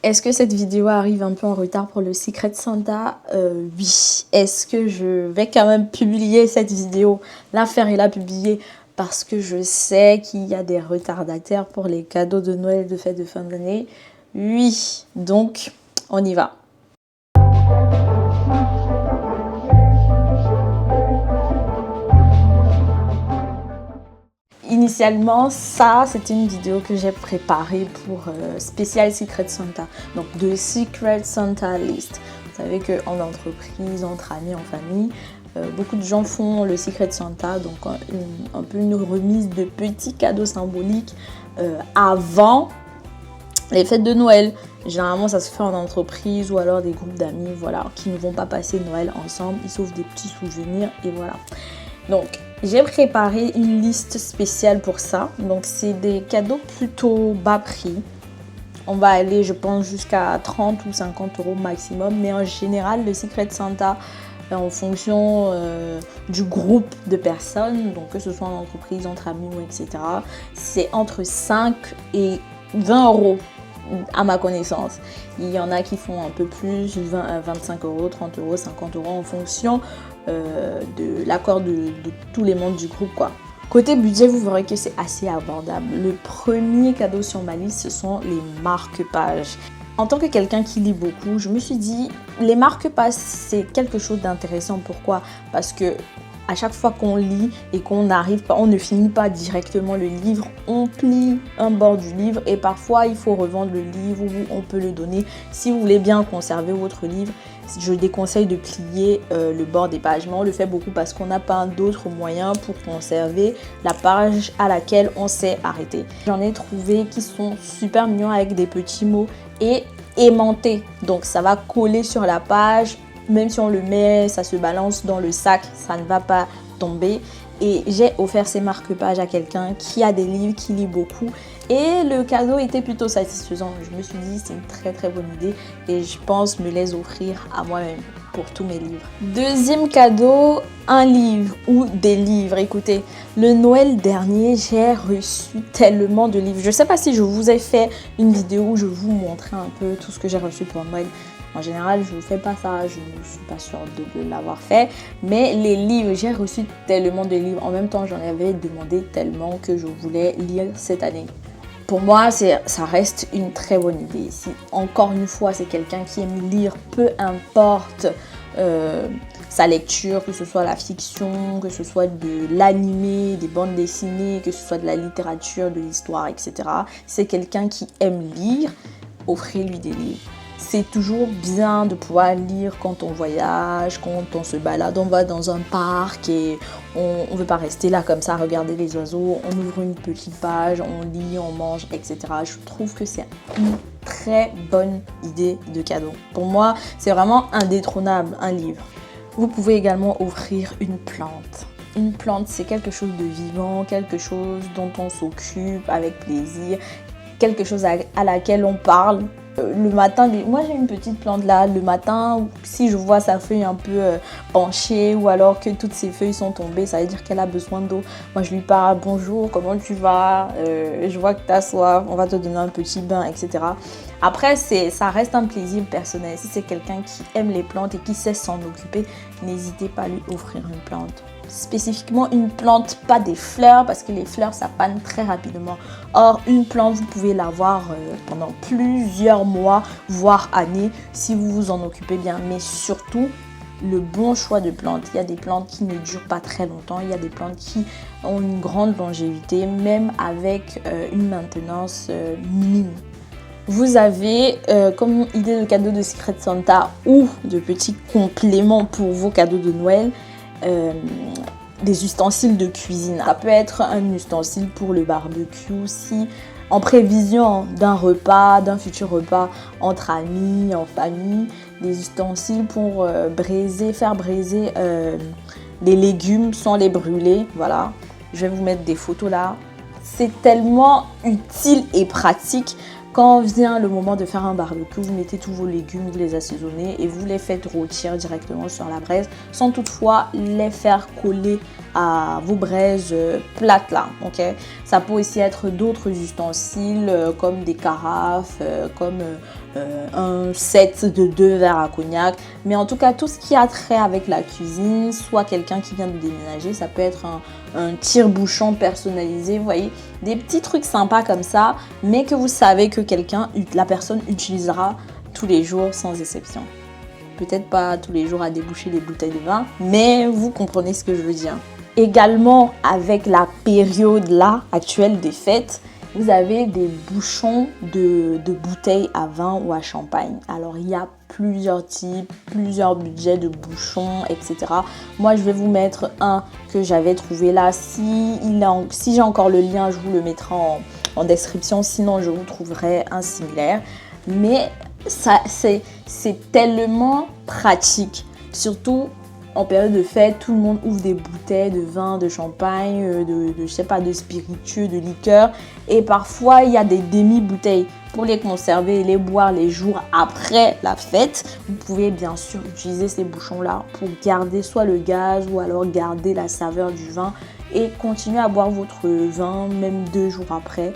Est-ce que cette vidéo arrive un peu en retard pour le Secret Santa? Oui. Est-ce que je vais quand même publier cette vidéo, la faire et la publier parce que je sais qu'il y a des retardataires pour les cadeaux de Noël et de fête de fin d'année? Oui. Donc, on y va. Initialement, ça, c'était une vidéo que j'ai préparée pour spécial Secret Santa. Donc, de Secret Santa List. Vous savez qu'en entreprise, entre amis, en famille, beaucoup de gens font le Secret Santa, donc un peu une remise de petits cadeaux symboliques avant les fêtes de Noël. Généralement, ça se fait en entreprise ou alors des groupes d'amis, voilà, qui ne vont pas passer Noël ensemble. Ils s'offrent des petits souvenirs et voilà. Donc, j'ai préparé une liste spéciale pour ça. Donc, c'est des cadeaux plutôt bas prix. On va aller, je pense, jusqu'à 30 ou 50 euros maximum. Mais en général, le Secret Santa, en fonction du groupe de personnes, donc que ce soit en entreprise, entre amis, etc., c'est entre 5 et 20 euros à ma connaissance. Il y en a qui font un peu plus, 25 euros, 30 euros, 50 euros en fonction de l'accord de tous les membres du groupe, quoi. Côté budget, vous verrez que c'est assez abordable. Le premier cadeau sur ma liste, ce sont les marque-pages. En tant que quelqu'un qui lit beaucoup, je me suis dit, les marque-pages, c'est quelque chose d'intéressant. Pourquoi? Parce que à chaque fois qu'on lit et qu'on n'arrive pas, on ne finit pas directement le livre, on plie un bord du livre et parfois il faut revendre le livre ou on peut le donner. Si vous voulez bien conserver votre livre, je déconseille de plier le bord des pages, mais on le fait beaucoup parce qu'on n'a pas d'autres moyens pour conserver la page à laquelle on s'est arrêté. J'en ai trouvé qui sont super mignons avec des petits mots et aimantés, donc ça va coller sur la page. Même si on le met, ça se balance dans le sac, ça ne va pas tomber. Et j'ai offert ces marque-pages à quelqu'un qui a des livres, qui lit beaucoup. Et le cadeau était plutôt satisfaisant. Je me suis dit, c'est une très très bonne idée. Et je pense me les offrir à moi-même pour tous mes livres. Deuxième cadeau, un livre ou des livres. Écoutez, le Noël dernier, j'ai reçu tellement de livres. Je ne sais pas si je vous ai fait une vidéo où je vous montrais un peu tout ce que j'ai reçu pour Noël. En général, je ne fais pas ça, je ne suis pas sûre de l'avoir fait. Mais les livres, j'ai reçu tellement de livres. En même temps, j'en avais demandé tellement que je voulais lire cette année. Pour moi, ça reste une très bonne idée. Si, encore une fois, c'est quelqu'un qui aime lire, peu importe sa lecture, que ce soit la fiction, que ce soit de l'animé, des bandes dessinées, que ce soit de la littérature, de l'histoire, etc. C'est quelqu'un qui aime lire, offrez-lui des livres. C'est toujours bien de pouvoir lire quand on voyage, quand on se balade, on va dans un parc et on ne veut pas rester là comme ça à regarder les oiseaux. On ouvre une petite page, on lit, on mange, etc. Je trouve que c'est une très bonne idée de cadeau. Pour moi, c'est vraiment indétrônable, un livre. Vous pouvez également offrir une plante. Une plante, c'est quelque chose de vivant, quelque chose dont on s'occupe avec plaisir, quelque chose à laquelle on parle. Le matin, moi j'ai une petite plante là, le matin, si je vois sa feuille un peu penchée ou alors que toutes ses feuilles sont tombées, ça veut dire qu'elle a besoin d'eau. Moi je lui parle, bonjour, comment tu vas, je vois que tu as soif, on va te donner un petit bain, etc. Après, ça reste un plaisir personnel. Si c'est quelqu'un qui aime les plantes et qui sait s'en occuper, n'hésitez pas à lui offrir une plante. Spécifiquement une plante, pas des fleurs, parce que les fleurs ça panne très rapidement. Or une plante vous pouvez l'avoir pendant plusieurs mois voire années si vous vous en occupez bien, mais surtout le bon choix de plantes. Il y a des plantes qui ne durent pas très longtemps, il y a des plantes qui ont une grande longévité même avec une maintenance minime. Vous avez comme idée de cadeau de Secret Santa ou de petits compléments pour vos cadeaux de Noël, des ustensiles de cuisine. Ça peut être un ustensile pour le barbecue si en prévision d'un repas, d'un futur repas entre amis, en famille, des ustensiles pour faire braiser les légumes sans les brûler. Voilà, je vais vous mettre des photos là. C'est tellement utile et pratique Quand vient le moment de faire un barbecue, vous mettez tous vos légumes, vous les assaisonnez et vous les faites rôtir directement sur la braise sans toutefois les faire coller à vos braises plates là, ok? Ça peut aussi être d'autres ustensiles comme des carafes, comme un set de 2 verres à cognac. Mais en tout cas, tout ce qui a trait avec la cuisine, soit quelqu'un qui vient de déménager, ça peut être un tire-bouchon personnalisé, vous voyez, des petits trucs sympas comme ça, mais que vous savez que la personne utilisera tous les jours sans exception. Peut-être pas tous les jours à déboucher les bouteilles de vin, mais vous comprenez ce que je veux dire. Également, avec la période là actuelle des fêtes, vous avez des bouchons de bouteilles à vin ou à champagne. Alors, il y a plusieurs types, plusieurs budgets de bouchons, etc. Moi, je vais vous mettre un que j'avais trouvé là. Si j'ai encore le lien, je vous le mettrai en description. Sinon, je vous trouverai un similaire. Mais c'est tellement pratique. Surtout en période de fête, tout le monde ouvre des bouteilles de vin, de champagne, je sais pas, de spiritueux, de liqueur. Et parfois, il y a des demi-bouteilles pour les conserver et les boire les jours après la fête. Vous pouvez bien sûr utiliser ces bouchons-là pour garder soit le gaz ou alors garder la saveur du vin et continuer à boire votre vin même 2 jours après.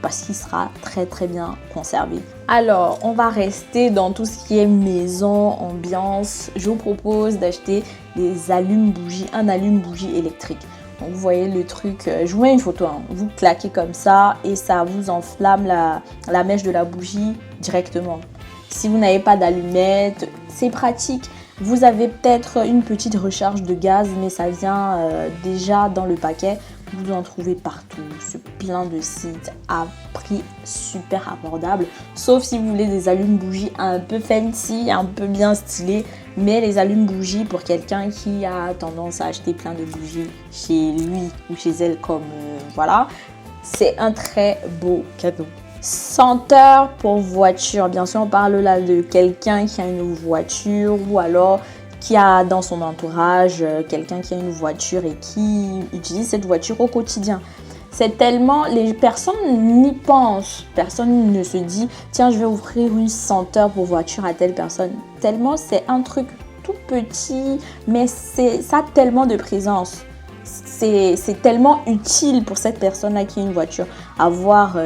Parce qu'il sera très très bien conservé. Alors, on va rester dans tout ce qui est maison, ambiance. Je vous propose d'acheter des allume-bougies, un allume-bougie électrique. Donc, vous voyez le truc, je vous mets une photo, hein. Vous claquez comme ça et ça vous enflamme la mèche de la bougie directement. Si vous n'avez pas d'allumette, c'est pratique. Vous avez peut-être une petite recharge de gaz, mais ça vient déjà dans le paquet. Vous en trouvez partout, sur plein de sites, à prix super abordable. Sauf si vous voulez des allumes-bougies un peu fancy, un peu bien stylés. Mais les allumes-bougies, pour quelqu'un qui a tendance à acheter plein de bougies chez lui ou chez elle, comme voilà, c'est un très beau cadeau. Senteur pour voiture. Bien sûr, on parle là de quelqu'un qui a une voiture ou alors qui a dans son entourage quelqu'un qui a une voiture et qui utilise cette voiture au quotidien. C'est tellement, les personnes n'y pensent, personne ne se dit tiens, je vais offrir une senteur pour voiture à telle personne. Tellement c'est un truc tout petit, mais ça a tellement de présence. C'est tellement utile pour cette personne-là qui a une voiture. Avoir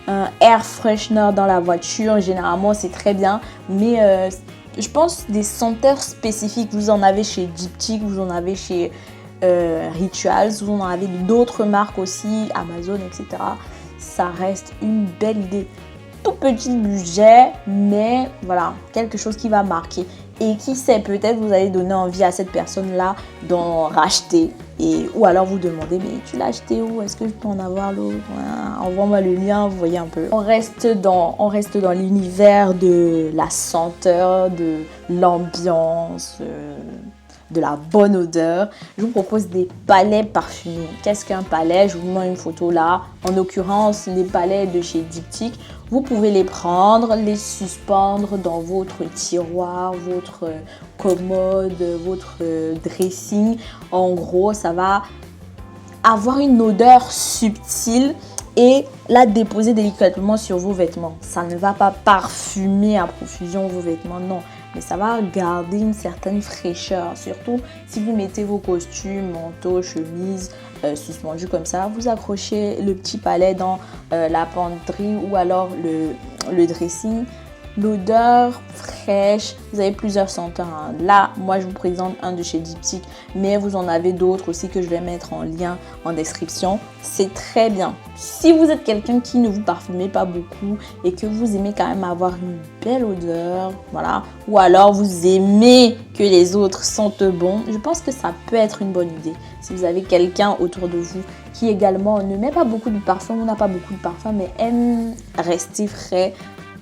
un air freshener dans la voiture, généralement c'est très bien, mais je pense des senteurs spécifiques, vous en avez chez Diptyque, vous en avez chez Rituals, vous en avez d'autres marques aussi, Amazon, etc. Ça reste une belle idée. Tout petit budget, mais voilà, quelque chose qui va marquer. Et qui sait, peut-être vous allez donner envie à cette personne-là d'en racheter. Ou alors vous demandez, mais tu l'as acheté où? Est-ce que je peux en avoir l'autre? Envoie-moi le lien, vous voyez un peu. On reste dans l'univers de la senteur, de l'ambiance, de la bonne odeur. Je vous propose des palets parfumés. Qu'est-ce qu'un palais? Je vous mets une photo là. En l'occurrence, les palets de chez Diptyque. Vous pouvez les prendre, les suspendre dans votre tiroir, votre commode, votre dressing. En gros, ça va avoir une odeur subtile et la déposer délicatement sur vos vêtements. Ça ne va pas parfumer à profusion vos vêtements, non. Mais ça va garder une certaine fraîcheur. Surtout si vous mettez vos costumes, manteaux, chemises suspendus comme ça. Vous accrochez le petit palet dans la penderie ou alors le dressing. L'odeur fraîche, vous avez plusieurs senteurs. Hein. Là, moi, je vous présente un de chez Diptyque, mais vous en avez d'autres aussi que je vais mettre en lien en description. C'est très bien. Si vous êtes quelqu'un qui ne vous parfumez pas beaucoup et que vous aimez quand même avoir une belle odeur, voilà, ou alors vous aimez que les autres sentent bon, je pense que ça peut être une bonne idée. Si vous avez quelqu'un autour de vous qui également ne met pas beaucoup de parfum ou n'a pas beaucoup de parfum, mais aime rester frais,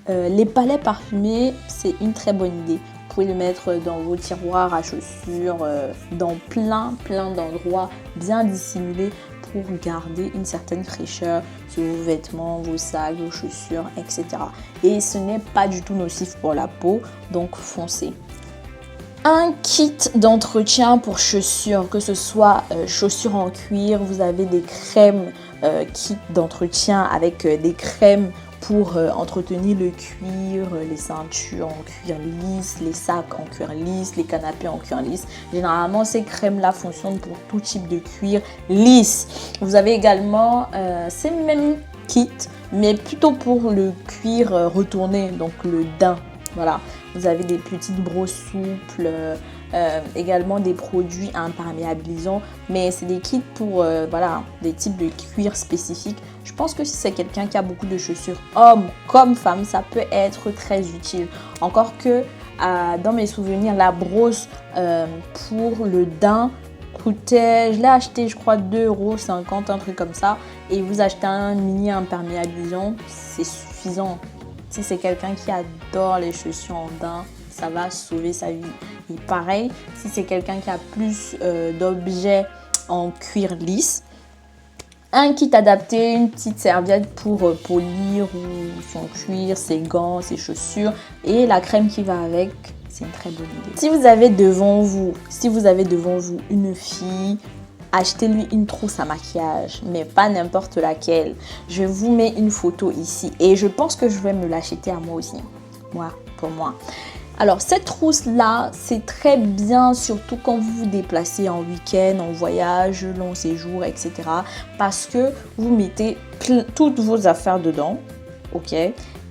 les palets parfumés, c'est une très bonne idée. Vous pouvez le mettre dans vos tiroirs à chaussures, dans plein d'endroits bien dissimulés pour garder une certaine fraîcheur sur vos vêtements, vos sacs, vos chaussures, etc. Et ce n'est pas du tout nocif pour la peau, donc foncez. Un kit d'entretien pour chaussures, que ce soit chaussures en cuir, vous avez des crèmes kit d'entretien avec des crèmes pour entretenir le cuir, les ceintures en cuir lisse, les sacs en cuir lisse, les canapés en cuir lisse. Généralement, ces crèmes-là fonctionnent pour tout type de cuir lisse. Vous avez également ces mêmes kits, mais plutôt pour le cuir retourné, donc le daim. Voilà, vous avez des petites brosses souples, également des produits imperméabilisants, mais c'est des kits pour voilà, des types de cuir spécifiques. Je pense que si c'est quelqu'un qui a beaucoup de chaussures, homme comme femme, ça peut être très utile. Encore que dans mes souvenirs, la brosse pour le daim coûtait, je l'ai acheté je crois 2,50 €, un truc comme ça, et vous achetez un mini imperméabilisant, c'est suffisant. Si c'est quelqu'un qui adore les chaussures en daim, ça va sauver sa vie. Et pareil, si c'est quelqu'un qui a plus d'objets en cuir lisse, un kit adapté, une petite serviette pour polir son cuir, ses gants, ses chaussures et la crème qui va avec, c'est une très bonne idée. Si vous avez devant vous une fille, achetez-lui une trousse à maquillage, mais pas n'importe laquelle. Je vous mets une photo ici et je pense que je vais me l'acheter à moi aussi. Pour moi. Alors cette trousse-là, c'est très bien, surtout quand vous vous déplacez en week-end, en voyage, long séjour, etc. Parce que vous mettez toutes vos affaires dedans, ok?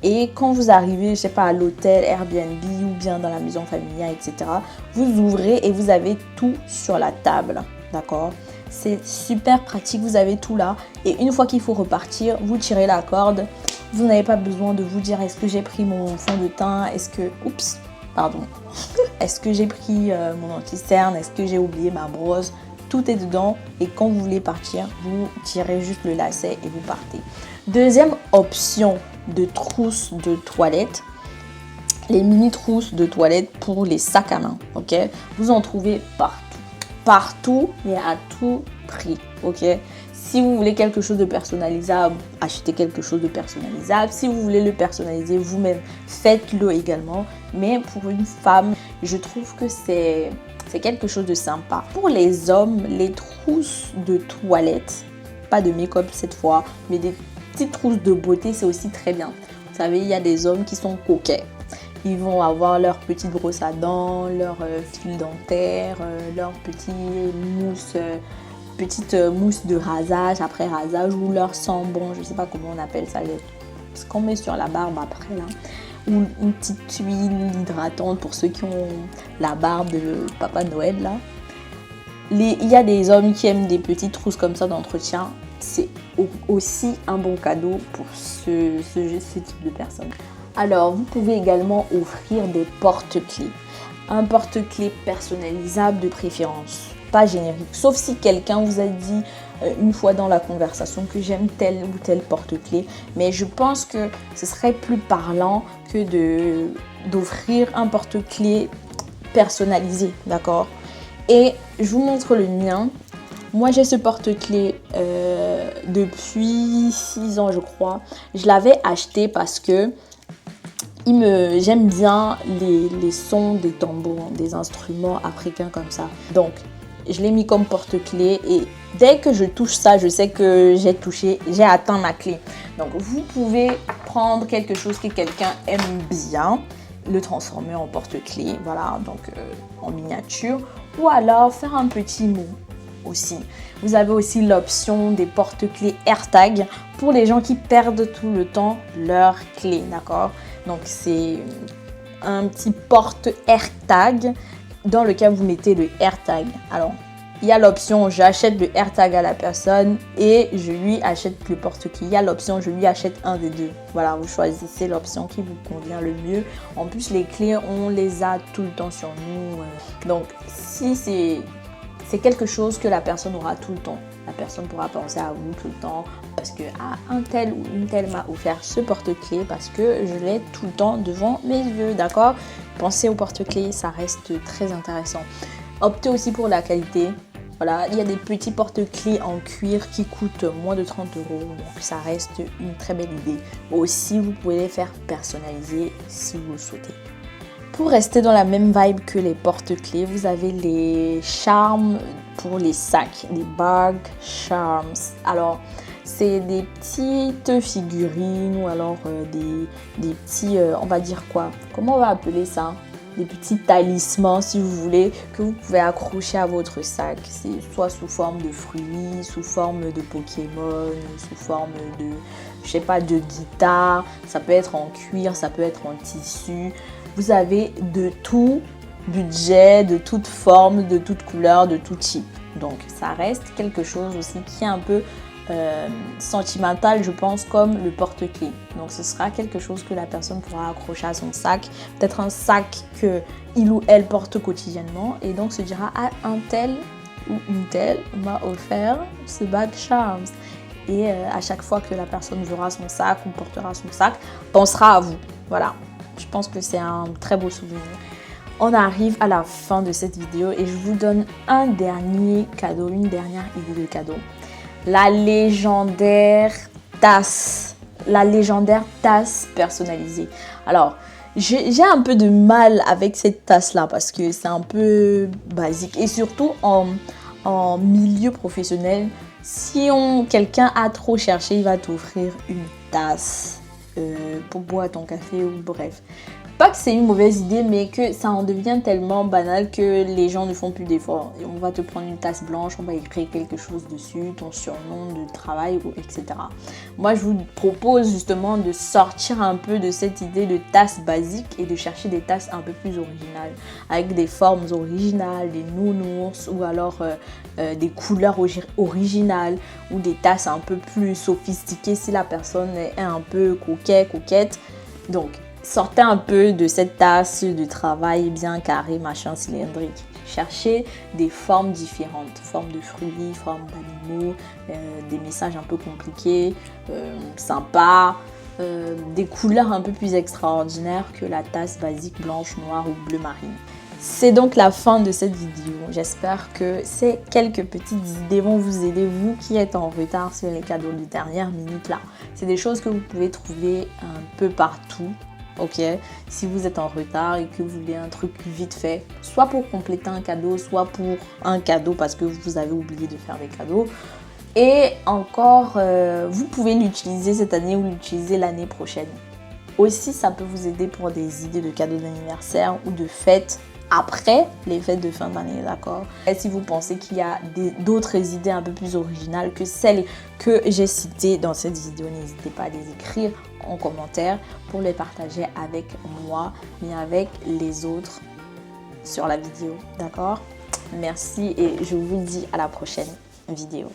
Et quand vous arrivez, je sais pas, à l'hôtel, Airbnb ou bien dans la maison familiale, etc., vous ouvrez et vous avez tout sur la table, d'accord? C'est super pratique, vous avez tout là. Et une fois qu'il faut repartir, vous tirez la corde. Vous n'avez pas besoin de vous dire est-ce que j'ai pris mon fond de teint, est-ce que j'ai pris mon anti-cerne, est-ce que j'ai oublié ma brosse. Tout est dedans et quand vous voulez partir, vous tirez juste le lacet et vous partez. Deuxième option de trousse de toilette, les mini trousses de toilette pour les sacs à main, ok? Vous en trouvez partout et à tout prix, ok? Si vous voulez quelque chose de personnalisable, achetez quelque chose de personnalisable. Si vous voulez le personnaliser vous-même, faites-le également. Mais pour une femme, je trouve que c'est quelque chose de sympa. Pour les hommes, les trousses de toilette, pas de make-up cette fois, mais des petites trousses de beauté, c'est aussi très bien. Vous savez, il y a des hommes qui sont coquets. Ils vont avoir leur petite brosse à dents, leur fil dentaire, leur petite mousse de rasage après rasage ou leur sambon, je ne sais pas comment on appelle ça, ce qu'on met sur la barbe après là, ou une petite huile hydratante pour ceux qui ont la barbe de Papa Noël là. Il y a des hommes qui aiment des petites trousses comme ça d'entretien, c'est aussi un bon cadeau pour ce type de personnes. Alors vous pouvez également offrir des porte-clés, un porte-clés personnalisable de préférence, pas générique, sauf si quelqu'un vous a dit une fois dans la conversation que j'aime tel ou tel porte-clés, mais je pense que ce serait plus parlant que d'offrir un porte-clés personnalisé, d'accord? Et je vous montre le mien. Moi j'ai ce porte-clés depuis 6 ans je crois. Je l'avais acheté parce que j'aime bien les sons des tambours, des instruments africains comme ça. Donc je l'ai mis comme porte-clés et dès que je touche ça, je sais que j'ai atteint ma clé. Donc vous pouvez prendre quelque chose que quelqu'un aime bien, le transformer en porte-clés, voilà, donc en miniature, ou alors faire un petit mot aussi. Vous avez aussi l'option des porte-clés AirTag pour les gens qui perdent tout le temps leurs clés, d'accord? Donc c'est un petit porte AirTag dans lequel vous mettez le AirTag. Alors, il y a l'option j'achète le AirTag à la personne et je lui achète le porte-clés. Il y a l'option je lui achète un des deux. Voilà, vous choisissez l'option qui vous convient le mieux. En plus, les clés, on les a tout le temps sur nous. Donc, si c'est quelque chose que la personne aura tout le temps. La personne pourra penser à vous tout le temps parce que un tel ou une telle m'a offert ce porte-clés parce que je l'ai tout le temps devant mes yeux, d'accord? Pensez au porte-clés, ça reste très intéressant. Optez aussi pour la qualité. Voilà, il y a des petits porte-clés en cuir qui coûtent moins de 30 €, donc ça reste une très belle idée. Aussi, vous pouvez les faire personnaliser si vous le souhaitez. Pour rester dans la même vibe que les porte-clés, vous avez les charms pour les sacs, les bag charms. Alors, c'est des petites figurines ou alors des petits, on va dire quoi? Comment on va appeler ça? Des petits talismans si vous voulez, que vous pouvez accrocher à votre sac. C'est soit sous forme de fruits, sous forme de Pokémon, sous forme de, je sais pas, de guitare. Ça peut être en cuir, ça peut être en tissu. Vous avez de tout budget, de toute forme, de toute couleur, de tout type. Donc ça reste quelque chose aussi qui est un peu sentimental, je pense, comme le porte-clés. Donc ce sera quelque chose que la personne pourra accrocher à son sac, peut-être un sac que il ou elle porte quotidiennement, et donc se dira, ah, un tel ou une telle m'a offert ce bag Charms, et à chaque fois que la personne verra son sac ou portera son sac, pensera à vous. Voilà, je pense que c'est un très beau souvenir. On arrive à la fin de cette vidéo et je vous donne un dernier cadeau, une dernière idée de cadeau. La légendaire tasse. La légendaire tasse personnalisée. Alors, j'ai un peu de mal avec cette tasse-là parce que c'est un peu basique. Et surtout en milieu professionnel, si quelqu'un a trop cherché, il va t'offrir une tasse pour boire ton café ou bref. Pas que c'est une mauvaise idée, mais que ça en devient tellement banal que les gens ne font plus d'efforts. On va te prendre une tasse blanche, on va écrire quelque chose dessus, ton surnom de travail, etc. Moi, je vous propose justement de sortir un peu de cette idée de tasse basique et de chercher des tasses un peu plus originales, avec des formes originales, des nounours ou alors des couleurs originales ou des tasses un peu plus sophistiquées si la personne est un peu coquette. Donc, sortez un peu de cette tasse de travail bien carrée, machin, cylindrique. Cherchez des formes différentes, formes de fruits, formes d'animaux, des messages un peu compliqués, sympas, des couleurs un peu plus extraordinaires que la tasse basique blanche, noire ou bleu marine. C'est donc la fin de cette vidéo. J'espère que ces quelques petites idées vont vous aider, vous qui êtes en retard sur les cadeaux de dernière minute là. C'est des choses que vous pouvez trouver un peu partout. Ok, si vous êtes en retard et que vous voulez un truc vite fait, soit pour compléter un cadeau, soit pour un cadeau parce que vous avez oublié de faire des cadeaux. Et encore, vous pouvez l'utiliser cette année ou l'utiliser l'année prochaine. Aussi, ça peut vous aider pour des idées de cadeaux d'anniversaire ou de fêtes après les fêtes de fin d'année, d'accord? Et si vous pensez qu'il y a d'autres idées un peu plus originales que celles que j'ai citées dans cette vidéo, n'hésitez pas à les écrire en commentaire pour les partager avec moi, mais avec les autres sur la vidéo, d'accord? Merci et je vous dis à la prochaine vidéo.